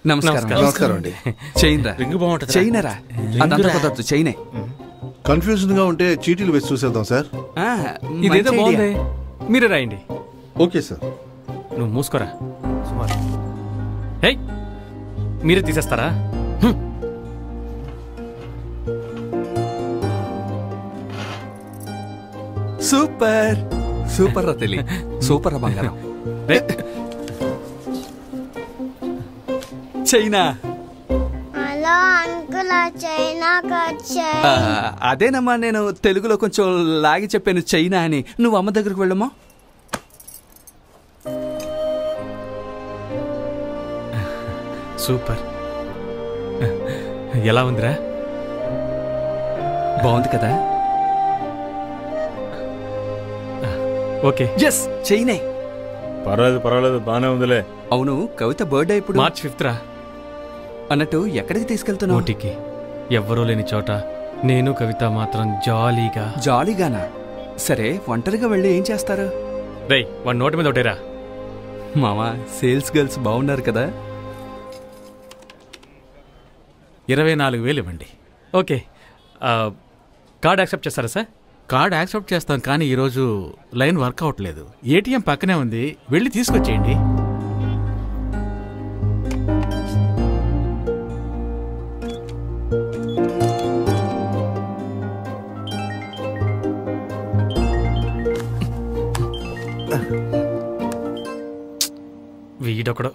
నమస్కారం అండి. చైన్రా రింగ్ బాగుంటుంది. చైనరా అదంతా కుదరదు చైనే. కన్ఫ్యూజన్ గా ఉంటే చీటీలు వేసి చూసేద్దాం సార్. ఇదేదో బాగుంది, మీరే రాయండి. Okay sir. నువ్వు మూసుకోరా. హే, మీరే తీసేస్తారా? సూపర్ సూపర్ రా తెలి, సూపర్ రా బంగారం. చైనా హలో అంకుల్, చైనాకి వచ్చాయి. అదేనమ్మా, నేను తెలుగులో కొంచెం లాగి చెప్పాను చైనా అని. నువ్వు అమ్మ దగ్గరకు వెళ్ళమ్మా. సూపర్. ఎలా ఉందిరా? బాగుంది కదా? ఓకే. ఎస్, చైనే. పర్వాలేదు బానే ఉందిలే. అవును, కవిత బర్త్డే ఇప్పుడు మార్చ్ 5th రా. అన్నట్టు ఎక్కడికి తీసుకెళ్తున్నావు? ఊటీకి. ఎవ్వరూ లేని చోట నేను కవిత మాత్రం జాలీగా. జాలీగానా? సరే, ఒంటరిగా వెళ్ళి ఏం చేస్తారు? రేయ్, వాడి నోటి మీద ఒకటేరా. మామా, సేల్స్ గర్ల్స్ బాగున్నారు కదా? 24,000 ఇవ్వండి. ఓకే, కార్డ్ యాక్సెప్ట్ చేస్తారా సార్? కార్డ్ యాక్సెప్ట్ చేస్తాం, కానీ ఈరోజు లైన్ వర్క్ అవ్వట్లేదు. ఏటీఎం పక్కనే ఉంది, వెళ్ళి తీసుకొచ్చేయండి. వీడొకడు.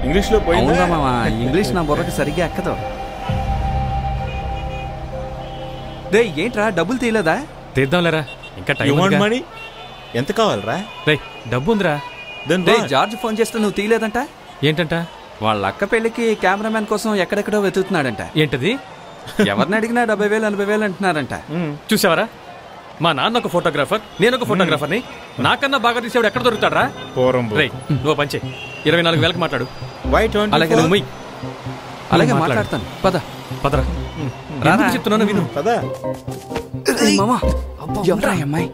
ఇంగ్లీష్ లో పోయిందా? అవునా మామా, ఇంగ్లీష్ నా బుర్రకి సరిగ్గా ఎక్కదు. రే, ఏంట్రా డబ్బులు తీయలేదా? తీద్దాంలేరా, ఇంకా టైం ఉందిగా. మనీ ఎంత కావాలరా? రేయ్, డబ్బు ఉందిరా. రే, జార్జ్ ఫోన్ చేస్తే నువ్వు తీయలేదంట. ఏంటంట? వాళ్ళ అక్క పెళ్లికి కెమెరామ్యాన్ కోసం ఎక్కడెక్కడో వెతుకుతున్నాడంట. ఏంటది? ఎవరిని అడిగినా 70,000 80,000 అంటున్నారంట. చూసావరా, మా నాన్న ఒక ఫోటోగ్రాఫర్, నేను ఒక ఫోటోగ్రాఫర్ని. నాకన్నా బాగా తీసేవాడు ఎక్కడ దొరుకుతాడరా? రేయ్, నువ్వు పంచే 24,000కి మాట్లాడు. అలాగే నువ్వు మొయ్. అలాగే మాట్లాడతాను. పదరా. ఎందుకు చెప్తున్నాను విను. కదా మామా, ఎవరా ఈ అమ్మాయి?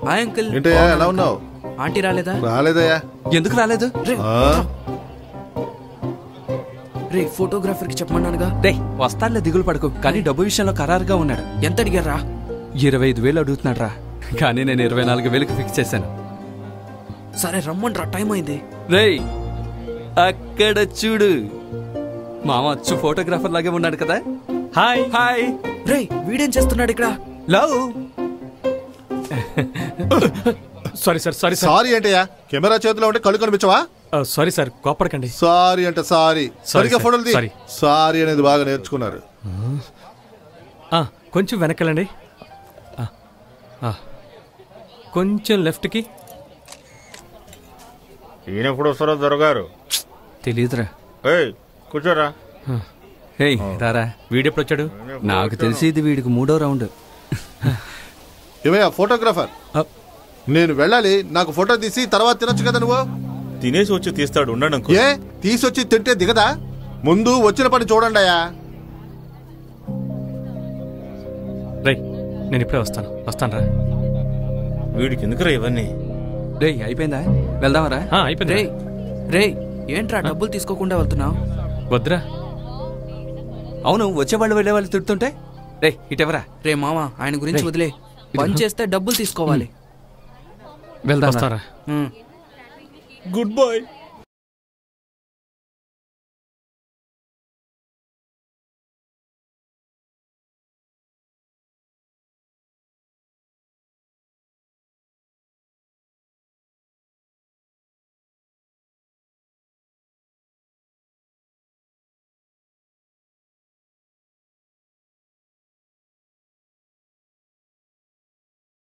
Hi uncle. ఏంటయ్యా, ఎలా ఉన్నావు? ఆంటీ రాలేదా? రాలేదయ్యా. ఎందుకు రాలేదు? రే, ఫోటోగ్రాఫర్ కి చెప్పమన్నానుగా. రే, వస్తాడులే, దిగులు పడకు. కానీ డబ్బు విషయంలో ఖరారుగా ఉన్నాడు. ఎంత అడిగారా? 25,000 అడుగుతున్నాడు రా. కానీ నేను 24,000కి ఫిక్స్ చేశాను. సరే రమ్మంట్రా, టైం అయింది. రేయ్, అక్కడ చూడు, మామ అచ్చు ఫోటోగ్రాఫర్ లాగే ఉన్నాడు కదా. Hi hi. రే, వీడేం చేస్తున్నాడు ఇక్కడ? లవ్. Sorry sir. సారీ ఏంటయ్యా, కెమెరా చేతిలో ఉంటే కళ్ళు కనిపించవా? సారీ సార్, కోపడకండి. సారీ అంటే సారీ. సరిగ్గా ఫోటోలు తీ. సారీ. సారీ అనేది బాగా నేర్చుకున్నారు. కొంచెం వెనకెళ్ళండి. కొంచెం లెఫ్ట్కి. ఈయన ఎప్పుడు వస్తారో దొరగారు? తెలియదురా. కూర్చోరా. హే, రారా. వీడెప్పుడు వచ్చాడు? నాకు తెలిసి ఇది వీడికి 3వ రౌండ్. ఏమయ్యా ఫోటోగ్రాఫర్, నేను వెళ్ళాలి. నాకు ఫోటో తీసి తర్వాత తినొచ్చు కదా. నువ్వు తినేసి వచ్చి తీస్తాడు, ఉండండి. ఏ తీసొచ్చి తింటే దిగదా? ముందు వచ్చిన పని చూడండి అయ్యా. రేయ్, నేను ఇప్పుడే వస్తాను రా. వీడికి ఎందుకురా ఇవన్నీ? రే, అయిపోయిందా? వెళ్దామరా? అయిపోయింది. రే, ఏంట్రా డబ్బులు తీసుకోకుండా వెళ్తున్నావు? వద్దురా. అవును, వచ్చేవాళ్ళు వెళ్ళేవాళ్ళు తిడుతుంటే. రే, ఇటెవరా? రే మామ, ఆయన గురించి వదిలే. పని చేస్తే డబ్బులు తీసుకోవాలి. వెళ్దాం. వస్తారా? Good bye.